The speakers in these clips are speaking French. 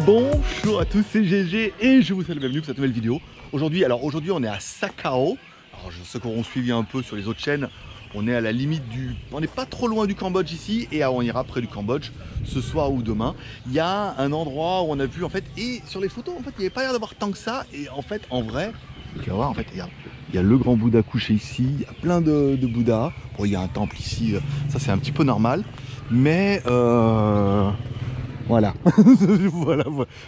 Bonjour à tous, c'est GG et je vous salue, bienvenue pour cette nouvelle vidéo. Aujourd'hui on est à Sakao. Alors ceux qui auront suivi un peu sur les autres chaînes, on est à la limite du... On n'est pas trop loin du Cambodge ici et on ira près du Cambodge ce soir ou demain. Il y a un endroit où on a vu en fait, et sur les photos en fait il n'y avait pas l'air d'avoir tant que ça. Et en fait en vrai, tu vas voir en fait, regarde, il y a le grand Bouddha couché ici, il y a plein de Bouddhas. Bon, il y a un temple ici, ça c'est un petit peu normal. Mais voilà.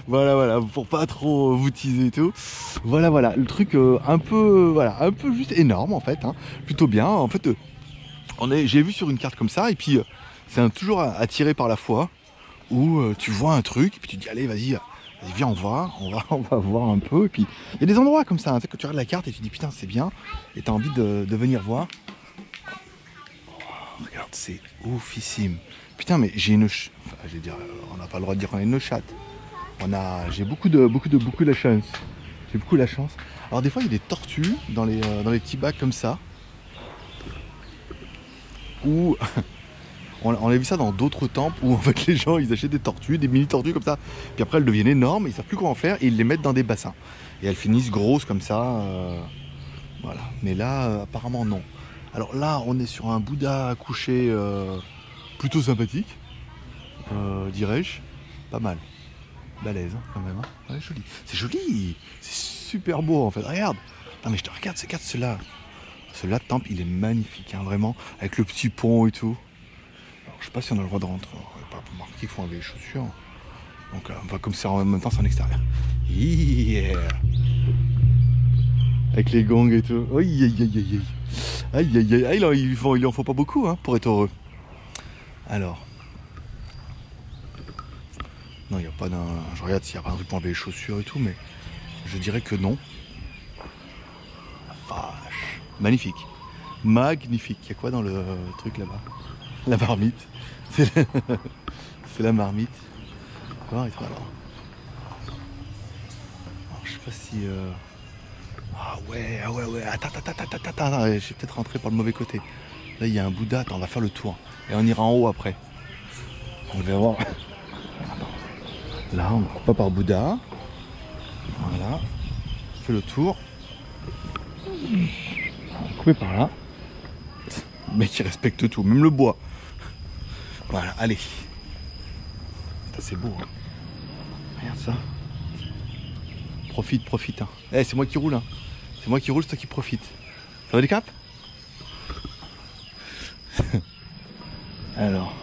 voilà, pour pas trop vous teaser et tout. Voilà, le truc un peu juste énorme en fait, hein. Plutôt bien. En fait, j'ai vu sur une carte comme ça et puis c'est toujours attiré par la foi où tu vois un truc et puis tu te dis allez vas-y viens on va voir un peu. Et puis il y a des endroits comme ça, hein, tu sais, que tu regardes la carte et tu te dis putain c'est bien et tu as envie de venir voir. Oh, regarde, c'est oufissime. Putain mais j'ai une... Enfin, je vais dire, on n'a pas le droit de dire qu'on a une chatte. J'ai beaucoup de la chance. J'ai beaucoup la chance. Alors des fois il y a des tortues dans les petits bacs comme ça. Où on a vu ça dans d'autres temples où en fait les gens ils achètent des tortues, des mini tortues comme ça. Puis après elles deviennent énormes, ils savent plus comment faire et ils les mettent dans des bassins. Et elles finissent grosses comme ça. Voilà. Mais là apparemment non. Alors là on est sur un Bouddha couché plutôt sympathique. Dirais-je. Pas mal. Balèze hein, quand même. Hein. Ouais, joli. C'est joli. C'est super beau en fait. Regarde. Non mais je te regarde celui-là. Celui-là de temple il est magnifique hein, vraiment. Avec le petit pont et tout. Alors, je sais pas si on a le droit de rentrer. On va pas remarquer qu'il faut enlever les chaussures. Donc on va comme ça en même temps c'est en extérieur. Yeah. Avec les gongs et tout. Aïe. Il en faut pas beaucoup hein, pour être heureux. Alors. Non, il n'y a pas d'un... Je regarde s'il n'y a pas un truc pour enlever les chaussures et tout, mais je dirais que non. La vache. Magnifique. Magnifique. Il y a quoi dans le truc là-bas? La marmite. C'est la marmite. Alors, je sais pas si... Ah ouais. Attends. Je vais peut-être rentrer par le mauvais côté. Là, il y a un Bouddha. Attends, on va faire le tour. Et on ira en haut après. On va voir... Là, on ne coupe pas par Bouddha. Voilà. On fait le tour. On va couper par là. Le mec, il respecte tout, même le bois. Voilà, allez. C'est beau, hein. Regarde ça. Profite. Hein. Eh, c'est moi qui roule, hein. C'est moi qui roule, c'est toi qui profite. Ça va les capes? Alors.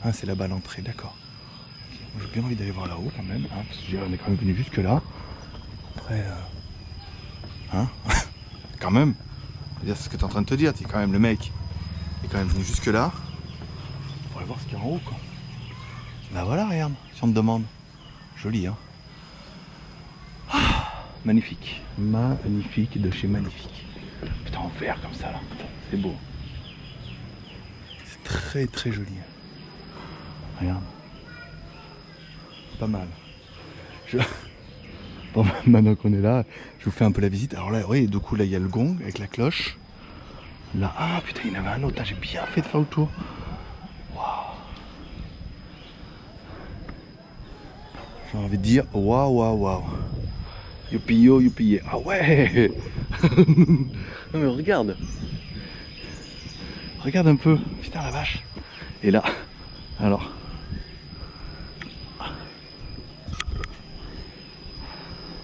Ah, c'est là-bas l'entrée, d'accord. Okay. Moi j'ai bien envie d'aller voir là-haut quand même, hein, parce que on est quand même venu jusque là. Après, hein, quand même. C'est ce que tu es en train de te dire, tu es quand même le mec. Il est quand même venu jusque là. On va voir ce qu'il y a en haut, quoi. Bah voilà, regarde, si on te demande. Joli, hein. Ah, magnifique. Magnifique de chez magnifique. Putain, en vert comme ça, là. C'est beau. C'est très joli. Regarde. Pas mal. Bon, maintenant qu'on est là, je vous fais un peu la visite. Alors là, oui, du coup, là, il y a le gong avec la cloche. Là, ah putain, il y en avait un autre. J'ai bien fait de faire le tour. Waouh. J'ai envie de dire waouh. Youpi. Ah ouais. Non mais regarde. Regarde un peu. Putain la vache. Et là, alors.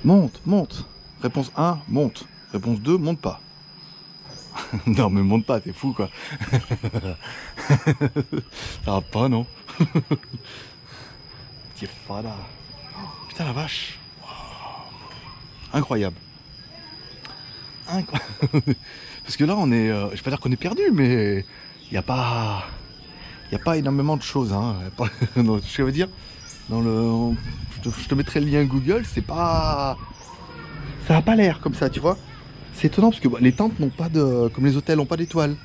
Monte. Réponse 1, monte. Réponse 2, monte pas. Non mais monte pas, t'es fou quoi. Ça va pas non. Putain la vache. Wow. Incroyable. Parce que là on est... je vais pas dire qu'on est perdu, mais il n'y a pas énormément de choses. Hein. Non, je veux dire, je te mettrai le lien Google, c'est pas... Ça n'a pas l'air comme ça, tu vois. C'est étonnant parce que les tentes n'ont pas de... Comme les hôtels n'ont pas d'étoiles.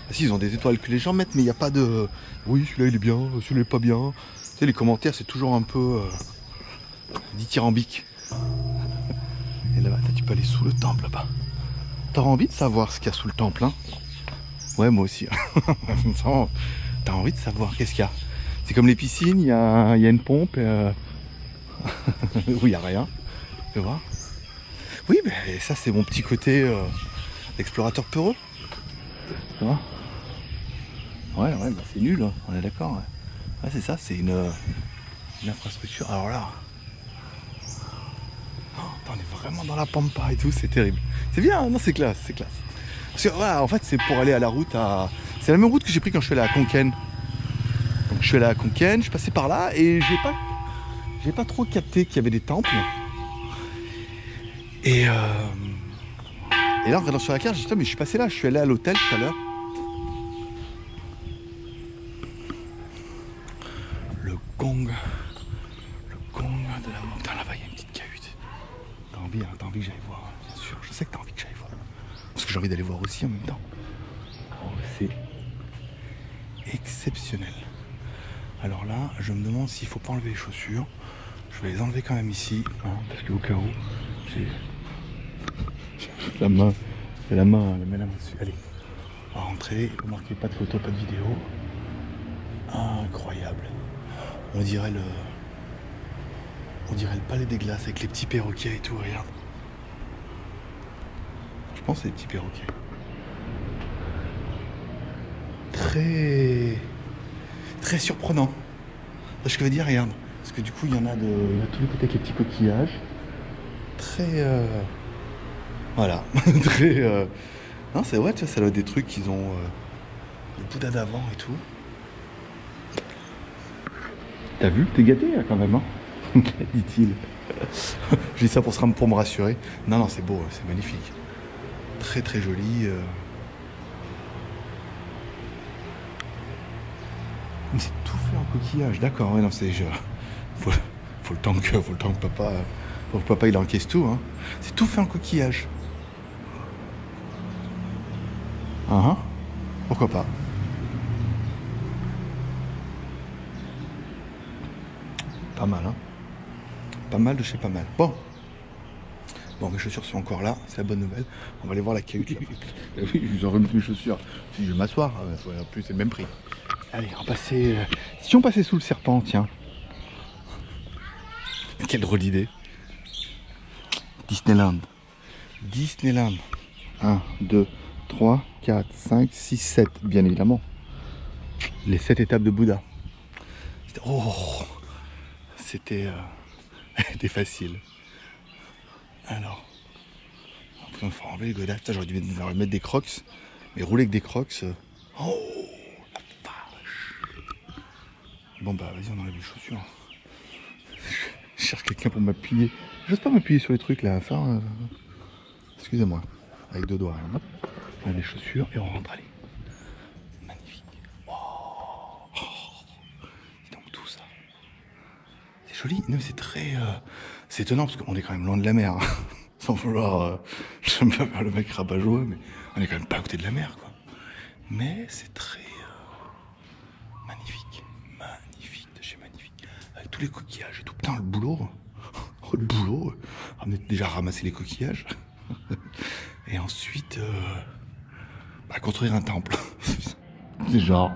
Ah, si, ils ont des étoiles que les gens mettent, mais il n'y a pas de... Oui, celui-là il est bien, celui-là il est pas bien. Tu sais, les commentaires, c'est toujours un peu... dithyrambique. Et là-bas, tu peux aller sous le temple, là-bas. T'auras envie de savoir ce qu'il y a sous le temple, hein? Ouais, moi aussi. T'as envie de savoir qu'est-ce qu'il y a. C'est comme les piscines, il y a une pompe où il n'y a rien. Tu vois? Oui, mais ça c'est mon petit côté explorateur peureux. Tu vois? Ouais, bah c'est nul, hein, on est d'accord. Ouais, ouais c'est ça, c'est une infrastructure. Alors là, on est vraiment dans la pampa et tout, c'est terrible. C'est bien, non, c'est classe, c'est classe. Parce que voilà, en fait, c'est pour aller à la route à. C'est la même route que j'ai pris quand je suis allé à Conquenne. Donc je suis allé à Conquenne, je suis passé par là et j'ai pas trop capté qu'il y avait des temples. Et là, en regardant sur la carte, j'ai dit, mais je suis passé là, je suis allé à l'hôtel tout à l'heure. Le gong de la montagne, là-bas, il y a une petite cahute. T'as envie que j'aille voir, bien sûr. Je sais que t'as envie que j'aille voir. Parce que j'ai envie d'aller voir aussi en même temps. Oh, c'est exceptionnel. Alors là, je me demande s'il faut pas enlever les chaussures. Je vais les enlever quand même ici, hein, parce qu'au cas où, j'ai la main dessus. Allez, on va rentrer. Vous marquez pas de photos, pas de vidéos. Incroyable. On dirait le palais des glaces avec les petits perroquets et tout, regarde. Je pense que c'est des petits perroquets. Très surprenant. C'est ce que je veux dire, regarde. Parce que du coup, il y en a de tous les côtés avec les petits coquillages. Très... Voilà. Très... Non, c'est vrai, tu vois, ça doit être des trucs qu'ils ont... le Bouddha d'avant et tout. T'as vu? T'es gâté, là, quand même, hein. Dit-il. Je dis ça pour me rassurer. Non, c'est beau, c'est magnifique. Très joli. Mais c'est tout fait en coquillage, d'accord. Ouais, non, c'est... Faut le temps que papa... Faut que papa, il encaisse tout, hein. C'est tout fait en coquillage. Pourquoi pas. Pas mal, hein. Pas mal de chez pas mal. Bon, mes chaussures sont encore là, c'est la bonne nouvelle. On va aller voir la cahute. Oui, je vous en remettre mes chaussures. Si je vais m'asseoir, en plus c'est le même prix. Allez, on va passer. Si on passait sous le serpent, tiens. Quelle drôle d'idée. Disneyland. 1, 2, 3, 4, 5, 6, 7, bien évidemment. Les 7 étapes de Bouddha. C'était facile. Alors, après, il faut enlever les godasses. J'aurais dû mettre des crocs, mais rouler avec des crocs. Oh la vache. Bon bah vas-y, on enlève les chaussures. Je cherche quelqu'un pour m'appuyer. J'ose pas m'appuyer sur les trucs là. Excusez-moi. Avec 2 doigts. Hop. On a les chaussures et on rentre. Allez. Magnifique. Oh. Dis donc tout ça. C'est joli. Non, mais c'est très... C'est étonnant parce qu'on est quand même loin de la mer. Hein. Sans vouloir... j'aime pas faire le mec rabat-joie, mais on est quand même pas à côté de la mer, quoi. Mais c'est très... magnifique. Magnifique de chez magnifique. Avec tous les coquillages et tout. Putain, le boulot. Oh, le boulot. On a déjà ramassé les coquillages. Et ensuite... construire un temple. Déjà. Oh,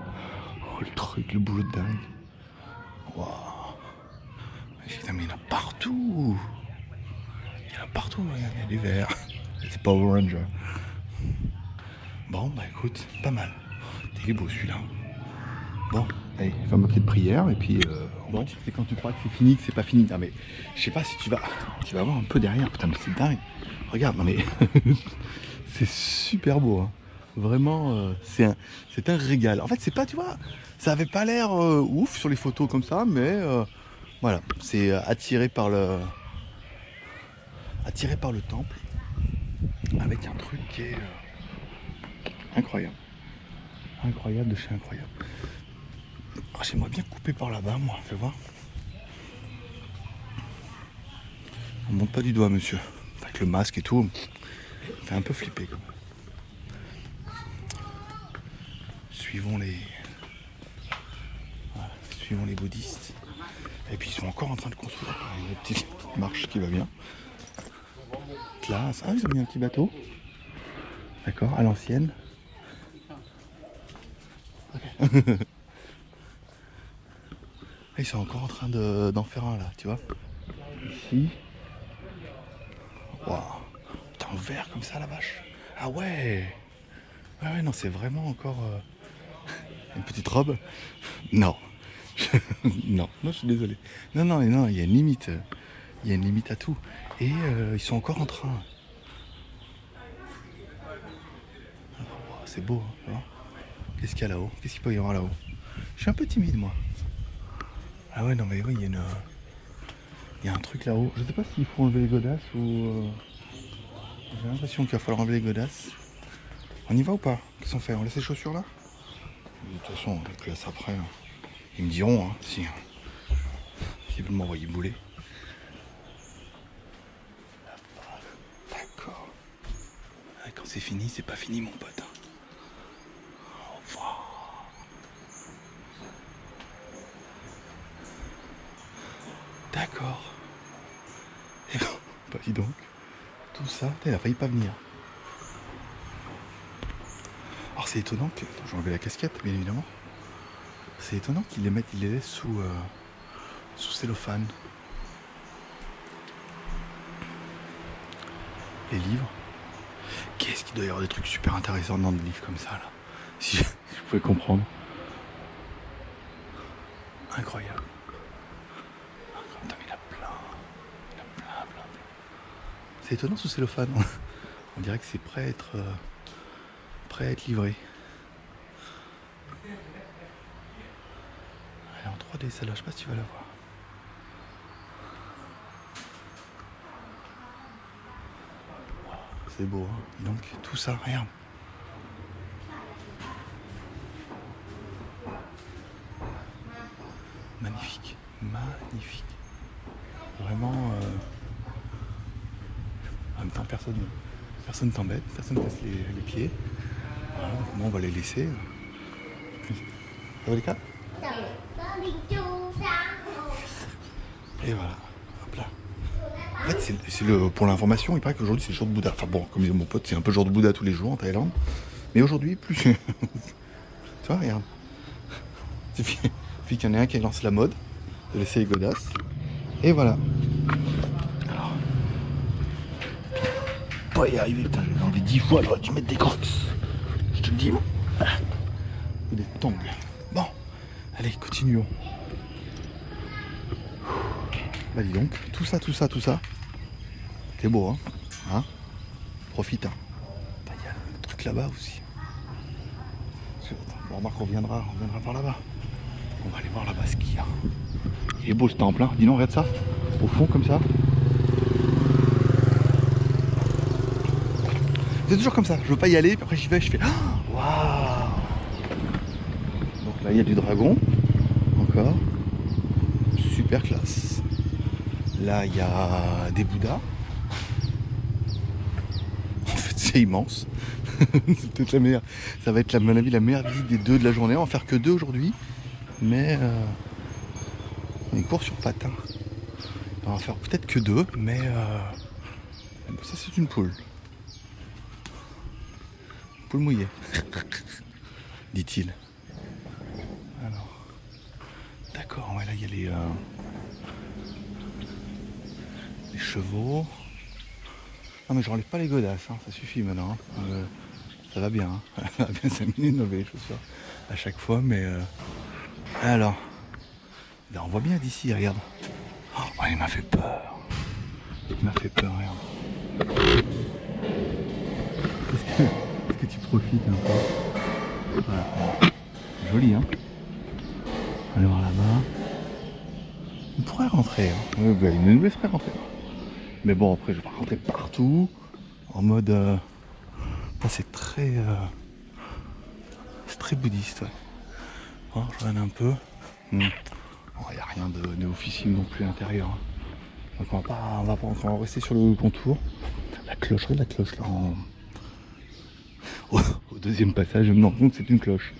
le truc, le boulot de dingue. Waouh. Putain, mais il y en a partout. Il y en a partout, il y a des verts. C'est Power Ranger. Bon, bah écoute, pas mal. Il est beau celui-là. Bon, allez, il va moquer de prière et puis... bon, c'est quand tu crois que c'est fini, que c'est pas fini. Non mais, je sais pas si tu vas voir un peu derrière. Putain, mais c'est dingue. Regarde, non mais... c'est super beau, hein. Vraiment, c'est un régal. En fait, c'est pas, tu vois, ça avait pas l'air ouf sur les photos comme ça, mais voilà, c'est attiré par le temple avec un truc qui est incroyable. Incroyable de chez incroyable. Oh, j'aimerais bien couper par là-bas, moi, fais voir. On monte pas du doigt, monsieur. Avec le masque et tout, ça fait un peu flipper, quand même. Suivons les bouddhistes. Et puis ils sont encore en train de construire une petite marche qui va bien. Classe. Ah, ils ont mis un petit bateau. D'accord, à l'ancienne. Okay. Ils sont encore en train d'en faire un là, tu vois. Ici. Waouh. Putain, en vert comme ça la vache. Ah ouais. Ouais, non, c'est vraiment encore une petite robe. Non. Non, je suis désolé. Non, il y a une limite. Il y a une limite à tout. Et ils sont encore en train. Oh, c'est beau, hein. Qu'est-ce qu'il y a là-haut? Qu'est-ce qu'il peut y avoir là-haut? Je suis un peu timide, moi. Ah ouais, non, mais oui, il y a un truc là-haut. Je sais pas s'il faut enlever les godasses ou... J'ai l'impression qu'il va falloir enlever les godasses. On y va ou pas? Qu'est-ce qu'on fait? On laisse les chaussures là? De toute façon, je laisse après. Ils me diront, hein, si... S'ils veulent m'envoyer bouler. D'accord. Ah, quand c'est fini, c'est pas fini, mon pote. Au revoir. D'accord. Et bah dis donc, tout ça, il a failli pas venir. Alors c'est étonnant que... Attends, je vais enlever la casquette, bien évidemment. C'est étonnant qu'ils les mettent, ils les laissent sous cellophane. Les livres. Qu'est-ce qu'il doit y avoir des trucs super intéressants dans des livres comme ça, là. Si je pouvais comprendre. Incroyable. Putain, mais il a plein. Il a plein. C'est étonnant sous cellophane. On dirait que c'est prêt à être livré. Elle est en 3D celle-là, je sais pas si tu vas la voir. C'est beau, hein. Donc tout ça, regarde. Magnifique, magnifique. Vraiment, en même temps, personne t'embête, personne ne casse les pieds. Voilà, donc bon, on va les laisser. Ça va les cas? Et voilà, hop là. En fait, pour l'information, il paraît qu'aujourd'hui c'est le jour de Bouddha. Enfin bon, comme disait mon pote, c'est un peu le jour de Bouddha tous les jours en Thaïlande. Mais aujourd'hui, plus. Tu vois, regarde. Il suffit qu'il y en ait un qui lance la mode, de laisser les godasses. Et voilà. Alors. Pas y arriver, putain, j'ai envie 10 fois, j'aurais dû mettre des crocs. Je te le dis, ou des tongs. Bon, allez, continuons. Bah dis donc, tout ça. C'est beau, hein, profite, hein. Il y a le truc là-bas aussi. Bon, remarque, on reviendra par là-bas. On va aller voir là-bas ce qu'il y a. Il est beau ce temple, hein. Dis donc, regarde ça. Au fond, comme ça. C'est toujours comme ça. Je veux pas y aller, puis après j'y vais, je fais waouh. Donc là, il y a du dragon. Encore. Super classe. Là, il y a des Bouddhas. En fait, c'est immense. C'est peut-être la meilleure. Ça va être, à mon avis, la meilleure visite des 2 de la journée. On va en faire que 2 aujourd'hui. Mais on court sur patin. On va en faire peut-être que 2, mais ça c'est une poule. Une poule mouillée. Dit-il. Alors. D'accord, ouais, là il y a les chevaux. Non mais je renlève pas les godasses, hein, ça suffit maintenant. Hein. Ça va bien, hein. Ça va bien 5 minutes d'enlever les chaussures à chaque fois, mais alors. Là, on voit bien d'ici, regarde. Oh, il m'a fait peur. Regarde. Est-ce que tu profites un peu? Voilà. Joli, hein. On va aller voir là-bas. On pourrait rentrer, hein. Il nous laisserait rentrer. Mais bon, après, je vais pas rentrer partout. En mode... c'est très... c'est très bouddhiste, ouais. Oh, je regarde un peu. Il n'y a rien de néofficiel non plus à l'intérieur. Donc on va rester sur le contour. La cloche, regarde la cloche là. Au deuxième passage, je me rends compte que c'est une cloche.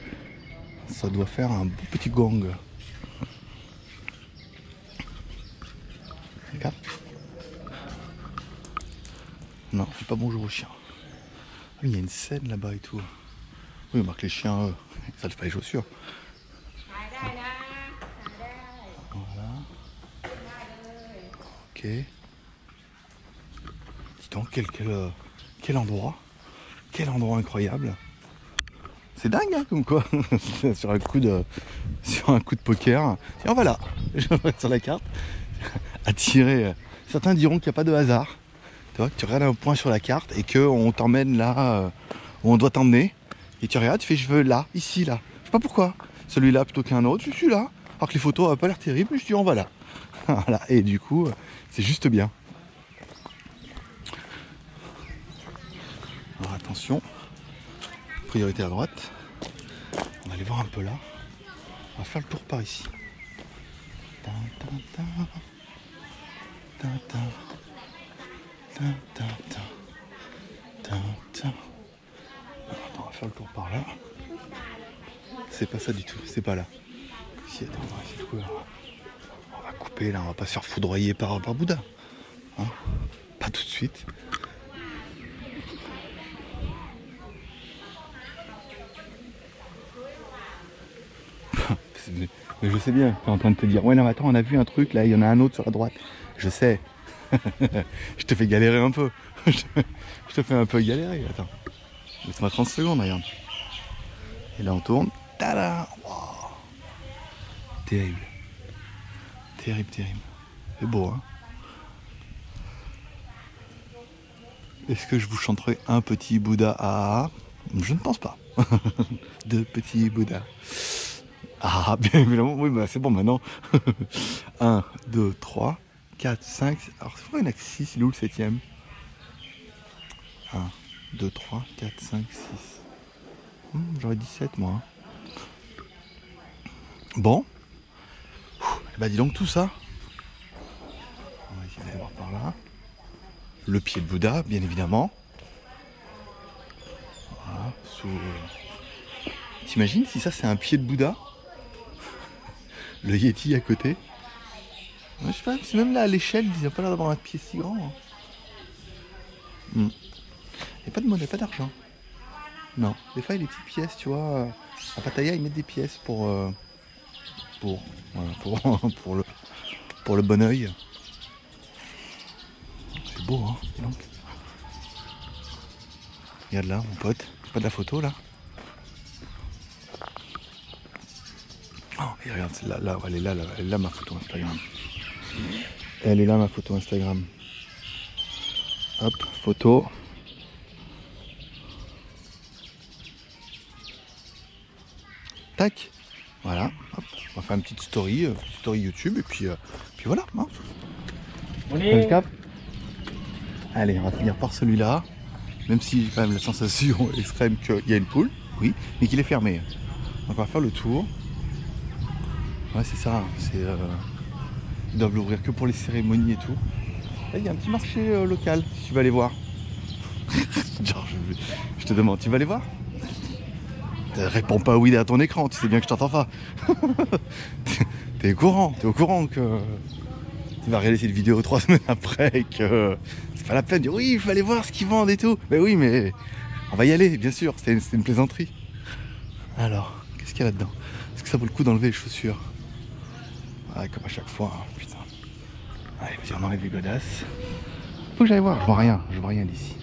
Ça doit faire un beau petit gong. Regarde. Non, c'est pas bonjour aux chiens. Ah, il y a une scène là-bas et tout. Oui, on marque les chiens, ça ne fait pas les chaussures. Ok. Dis donc, quel endroit. Quel endroit incroyable. C'est dingue, hein, comme quoi. sur un coup de poker. Tiens, voilà. Je vais mettre sur la carte. À tirer. Certains diront qu'il n'y a pas de hasard. Tu vois, que tu regardes un point sur la carte et qu'on t'emmène là où on doit t'emmener. Et tu regardes, tu fais je veux là, ici, là. Je sais pas pourquoi. Celui-là plutôt qu'un autre, je suis là. Alors que les photos n'ont pas l'air terribles, mais je dis on va là. Voilà. Et du coup, c'est juste bien. Alors attention. Priorité à droite. On va aller voir un peu là. On va faire le tour par ici. Ta, ta, ta. Ta, ta. Ta, ta, ta. Ta, ta. Attends, on va faire le tour par là. C'est pas ça du tout, c'est pas là. Si, attends, on va essayer de couper. On va couper là, on va pas se faire foudroyer par Bouddha. Hein, pas tout de suite. Mais je sais bien, tu es en train de te dire, ouais non attends, on a vu un truc là, il y en a un autre sur la droite. Je sais. Je te fais galérer un peu. Je te fais un peu galérer, attends. Laisse-moi 30 secondes, regarde. Et là on tourne. Tada, wow. Terrible. Terrible, terrible. C'est beau, hein. Est-ce que je vous chanterai un petit Bouddha ah? Je ne pense pas. Deux petits Bouddhas. Ah, bien évidemment, oui, bah c'est bon maintenant. 1, 2, 3, 4, 5. Alors, c'est pourquoi il n'y en a que 6, il est où le 7ème? 1, 2, 3, 4, 5, 6. J'aurais dit 7 moi. Bon. Bah dis donc tout ça. On va essayer d'aller voir par là. Le pied de Bouddha, bien évidemment. Voilà, sous... T'imagines si ça c'est un pied de Bouddha? Le Yeti à côté. Je sais pas, c'est même là à l'échelle, ils n'ont pas l'air d'avoir un pied si grand. Hein. Il n'y a pas de monnaie, pas d'argent. Non, des fois il y a des petites pièces, tu vois. À Pattaya, ils mettent des pièces pour le bon oeil. C'est beau, hein, donc. Regarde là, mon pote. C'est pas de la photo, là. Oh, et regarde, c'est là, elle est là, ma photo Instagram. Elle est là, ma photo Instagram. Hop, photo. Tac. Voilà. Hop. On va faire une petite story YouTube, et puis voilà. Hein. Allez, on va finir par celui-là. Même si j'ai quand même la sensation extrême qu'il y a une poule, oui, mais qu'il est fermé. Donc on va faire le tour. Ouais, c'est ça. Ils doivent l'ouvrir que pour les cérémonies et tout. Là, il y a un petit marché local, si tu vas aller voir. Genre, je te demande, tu vas aller voir? Réponds pas oui à ton écran, tu sais bien que je t'entends pas. T'es au courant que tu vas réaliser cette vidéo 3 semaines après et que c'est pas la peine de dire oui, il faut aller voir ce qu'ils vendent et tout. Mais oui, mais on va y aller, bien sûr, c'est une plaisanterie. Alors, qu'est-ce qu'il y a là-dedans? Est-ce que ça vaut le coup d'enlever les chaussures? Ouais, comme à chaque fois, hein, putain. Allez, vas-y, on enlève les godasses. Faut que j'aille voir, je vois rien d'ici.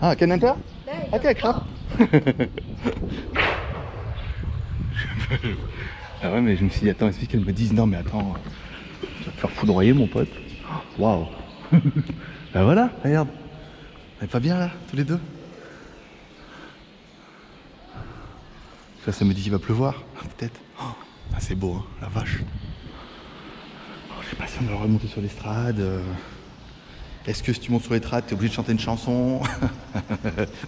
Ah, can enter? Ok, crap. Ah ouais, mais je me suis dit, attends, est-ce qu'elle me dise non, mais attends, tu vas te faire foudroyer, mon pote. Waouh. Ben voilà, regarde. On est pas bien là, tous les deux? Ça me dit qu'il va pleuvoir, peut-être. Oh, ah, c'est beau, hein, la vache. Oh, je sais pas si on va remonter sur l'estrade. Est-ce que si tu montes sur l'estrade, t'es obligé de chanter une chanson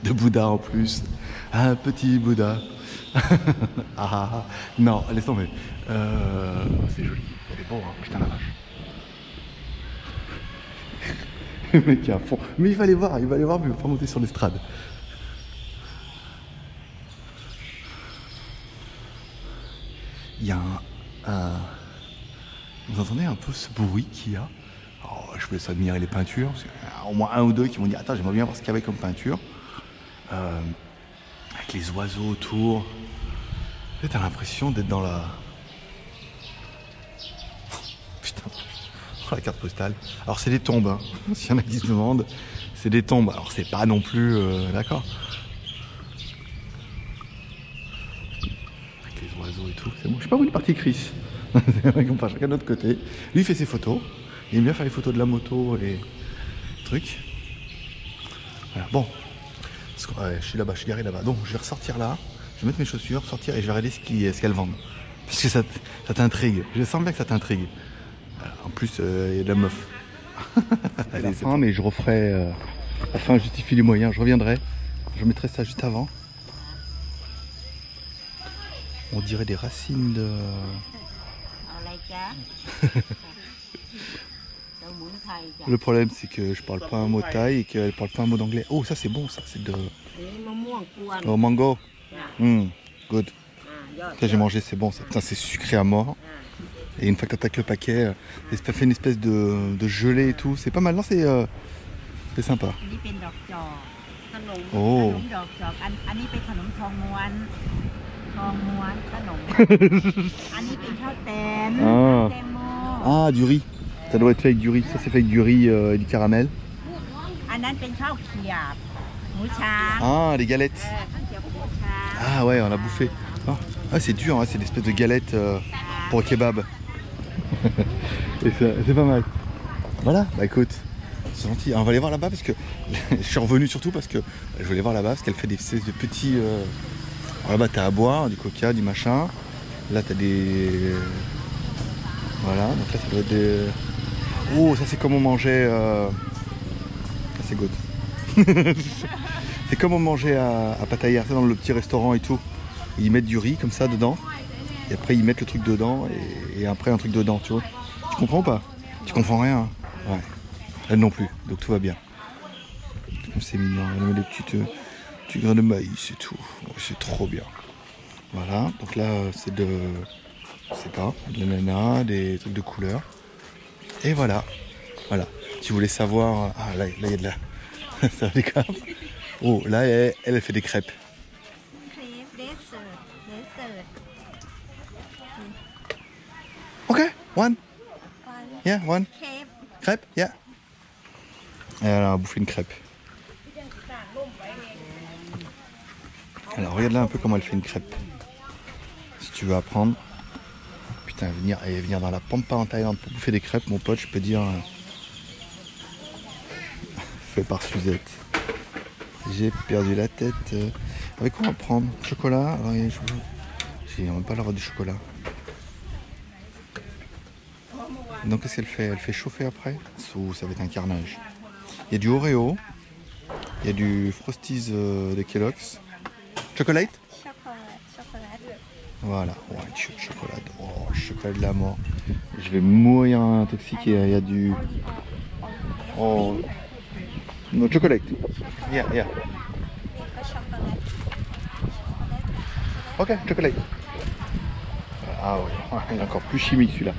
de Bouddha en plus? Un petit Bouddha. Ah, non, laisse tomber. C'est joli, c'est beau, hein, putain la vache. Le mec est à fond. Mais il va aller voir, mais il va pas monter sur l'estrade. Il y a vous entendez un peu ce bruit qu'il y a? Oh, je vous laisse admirer les peintures. Parce qu'il y a au moins un ou deux qui vont dire attends, j'aimerais bien voir ce qu'il y avait comme peinture. Avec les oiseaux autour. T'as l'impression d'être dans la... Putain, la carte postale. Alors c'est des tombes, hein. S'il y en a qui se demandent, c'est des tombes. Alors c'est pas non plus... D'accord. Avec les oiseaux et tout, c'est bon. Je sais pas où il est parti Chris. C'est vrai qu'on part chacun de notre côté. Lui il fait ses photos. Il aime bien faire les photos de la moto et les trucs. Voilà, bon. Ouais, je suis là-bas, je suis garé là-bas. Donc je vais ressortir là. Je vais mettre mes chaussures, sortir et je vais regarder ce qu'elles vendent. Parce que ça t'intrigue. Je sens bien que ça t'intrigue. Voilà. En plus, il y a de la meuf. Allez, c'est fin, mais je referai... la fin justifie les moyens. Je reviendrai. Je mettrai ça juste avant. On dirait des racines de... Le problème, c'est que je parle pas un mot thaï et qu'elle parle pas un mot d'anglais. Oh, ça c'est bon, ça c'est de... Oh, mango. Good. Ça j'ai mangé, c'est bon. Ça, putain, c'est sucré à mort. Et une fois que t'attaques le paquet, ça fait une espèce de gelée et tout. C'est pas mal, non? C'est sympa. Oh. Ah, du riz. Ça doit être fait avec du riz. Ça c'est fait avec du riz et du caramel. Ah, les galettes. Ah ouais, on a bouffé. Ah, c'est dur, hein, c'est une espèce de galette pour le kebab. Et c'est pas mal. Voilà, bah écoute, c'est gentil. On va aller voir là-bas parce que je suis revenu surtout parce que je voulais voir là-bas parce qu'elle fait des espèces de petits... Là-bas t'as à boire, du coca, du machin. Là t'as des... Voilà, donc là ça doit être des... Oh, ça c'est comme on mangeait... Ça c'est good. C'est comme on mangeait à Pattaya, ça dans le petit restaurant et tout. Ils mettent du riz comme ça dedans. Et après ils mettent le truc dedans et après un truc dedans, tu vois. Tu comprends ou pas? Tu comprends rien, hein? Ouais. Elle non plus, donc tout va bien. C'est mignon, elle met des petits grains de maïs et tout. Oh, c'est trop bien. Voilà, donc là c'est de... Je sais pas, de l'ananas, des trucs de couleur. Et voilà. Voilà. Si vous voulez savoir... Ah là il y a de la... Ça va des crêpes. Oh, là elle fait des crêpes. Ok, one. Yeah, one. Crêpe, yeah. Et elle a bouffé une crêpe. Alors regarde là un peu comment elle fait une crêpe. Si tu veux apprendre. Putain, venir dans la pampa en Thaïlande pour bouffer des crêpes, mon pote, je peux dire... fait par Suzette. J'ai perdu la tête. Avec quoi on va prendre? Chocolat? J'ai même pas l'air du chocolat. Donc qu'est-ce qu'elle fait? Elle fait chauffer après? Ouh, ça va être un carnage. Il y a du Oreo. Il y a du Frosties de Kellogg's. Chocolate? Chocolat. Voilà. Ouais, chocolat. Oh, le chocolat de la mort. Je vais mourir intoxiqué. Il y a du... Oh... No, chocolate. Yeah, yeah. Ok, chocolate. Ah ouais, il est encore plus chimique celui-là.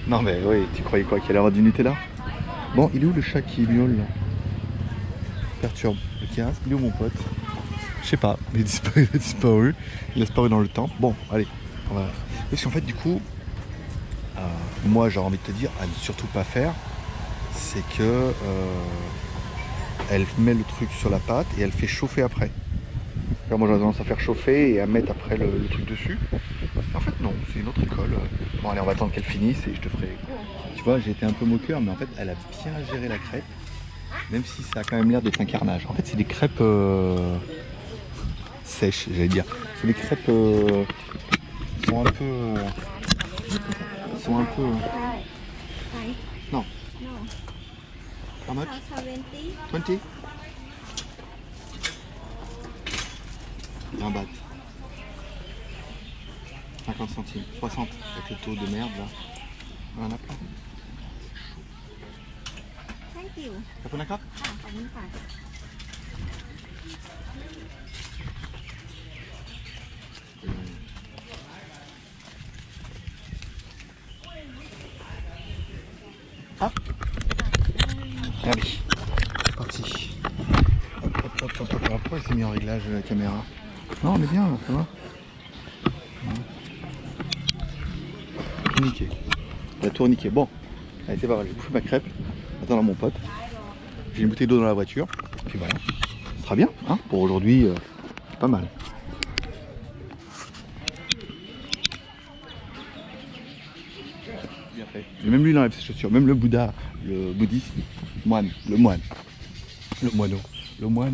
Non mais oui, tu croyais quoi, qu'il allait avoir du Nutella? Bon, il est où le chat qui miaule là? Perturbe. Le kiosque, il est où mon pote? Je sais pas, il a disparu. Il a disparu dans le temps. Bon, allez, on va... Parce qu'en fait du coup, moi j'ai envie de te dire, à ne surtout pas faire, c'est que elle met le truc sur la pâte et elle fait chauffer après. Alors moi j'ai tendance à faire chauffer et à mettre après le truc dessus. En fait non, c'est une autre école. Bon allez, on va attendre qu'elle finisse et je te ferai... Tu vois, j'ai été un peu moqueur, mais en fait elle a bien géré la crêpe. Même si ça a quand même l'air d'être un carnage. En fait c'est des crêpes sèches, j'allais dire. C'est des crêpes qui sont un peu... Non. How much? 20? 1 baht. 50 centimes. 60 avec le taux de merde là. On en a plein. Thank you. Kapunaka? Ah. Allez, c'est parti. Hop, hop. Pourquoi il s'est mis en réglage la caméra? Non, on est bien là, ça va. tout niqué. Il a tout niqué. Bon, allez, c'est pas grave, j'ai bouffé ma crêpe. Attends, mon pote. J'ai une bouteille d'eau dans la voiture. Et puis voilà. Ce sera bien, hein, pour aujourd'hui, pas mal. Bien fait. Et même lui, il enlève ses chaussures. Même le Bouddha, le bouddhiste, le moine,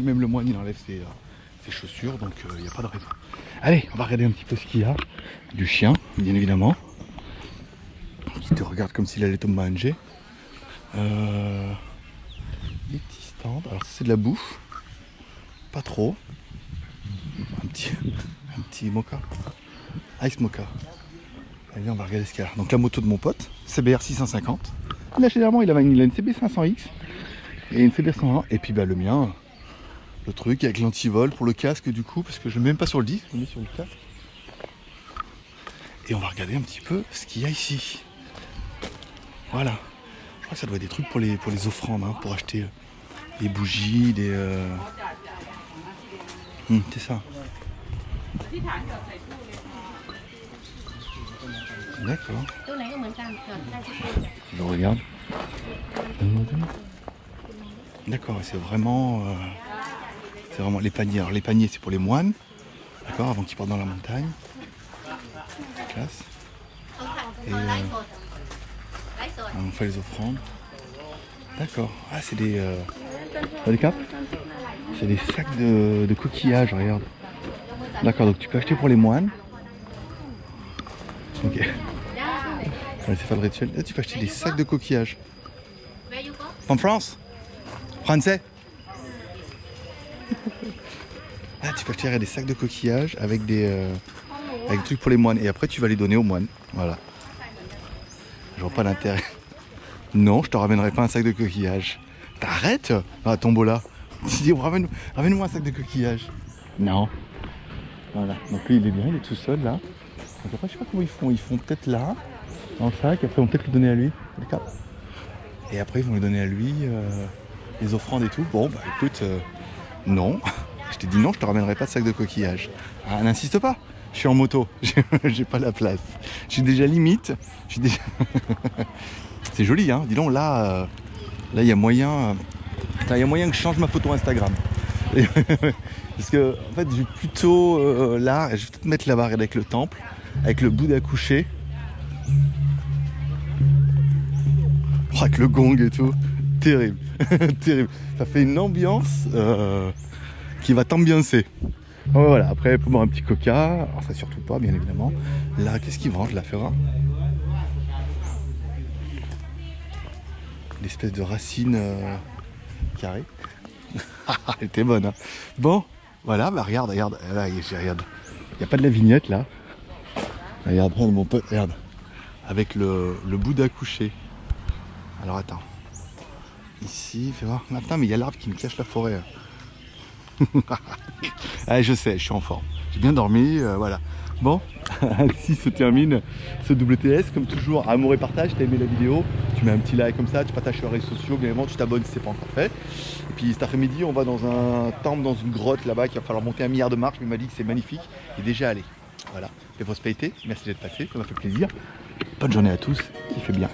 même le moine, il enlève ses chaussures, donc il n'y a pas de raison. Allez, on va regarder un petit peu ce qu'il y a. Du chien, bien évidemment, qui te regarde comme s'il allait te manger. Des petits stands. Alors c'est de la bouffe, pas trop. Un petit mocha, ice mocha. Allez, on va regarder ce qu'il y a. Donc la moto de mon pote, CBR 650. Là généralement il a une CB 500X et une CBR 101. Et puis bah, le mien, le truc avec l'antivol pour le casque du coup, parce que je ne mets même pas sur le disque, je le mets sur le casque. Et on va regarder un petit peu ce qu'il y a ici. Voilà. Je crois que ça doit être des trucs pour les offrandes, hein, pour acheter des bougies, des... c'est ça. D'accord. Je regarde. D'accord, c'est vraiment les paniers. Alors les paniers c'est pour les moines, d'accord, avant qu'ils partent dans la montagne. Classe. Et on fait les offrandes. D'accord. Ah c'est des capes. C'est des sacs de coquillages, regarde. D'accord, donc tu peux acheter pour les moines. Ok. C'est pas le rituel. Là tu peux acheter des sacs de coquillages. En France? Français? Ah, tu peux acheter des sacs de coquillages avec des trucs pour les moines. Et après tu vas les donner aux moines. Voilà. Je vois pas l'intérêt. Non, je te ramènerai pas un sac de coquillages. T'arrêtes? Ah, tombola. Tu dis, ramène-moi un sac de coquillages. Non. Voilà. Donc lui il est bien, il est tout seul là. Donc après je sais pas comment ils font. Ils font peut-être là, dans le sac, après ils vont peut-être le donner à lui. Et après ils vont lui donner à lui les offrandes et tout. Bon bah écoute, non. Je t'ai dit non, je te ramènerai pas de sac de coquillages. Ah, n'insiste pas, je suis en moto, j'ai pas la place. Je suis déjà limite. C'est joli hein, dis donc là il y a moyen. Il y a moyen que je change ma photo Instagram. Parce que en fait j'ai plutôt là, je vais peut-être mettre là-bas avec le temple, avec le Bouddha couché. Oh, avec le gong et tout. Terrible. Terrible. Ça fait une ambiance qui va t'ambiancer. Oh, voilà, après pour boire un petit coca, alors ça surtout pas bien évidemment. Là, qu'est-ce qu'ils vendent la Ferra? L'espèce de racine carrée. Elle était bonne hein. Bon, voilà, bah regarde, là, regarde. Il n'y a pas de la vignette là. Regarde, mon pote, regarde. Avec le Bouddha couché. Alors attends. Ici, fais voir. Ah, putain, mais il y a l'arbre qui me cache la forêt. Ah, je sais, je suis en forme. J'ai bien dormi, voilà. Bon, ainsi se termine ce WTS. Comme toujours, amour et partage. Si t'as aimé la vidéo, tu mets un petit like comme ça, tu partages sur les réseaux sociaux, bien évidemment, tu t'abonnes si c'est pas encore fait. Et puis cet après-midi, on va dans un temple, dans une grotte là-bas, qu'il va falloir monter 1 milliard de marches, mais il m'a dit que c'est magnifique. Il est déjà allé. Voilà. Les prospérités, merci d'être passé, ça m'a fait plaisir. Bonne journée à tous, qui fait bien.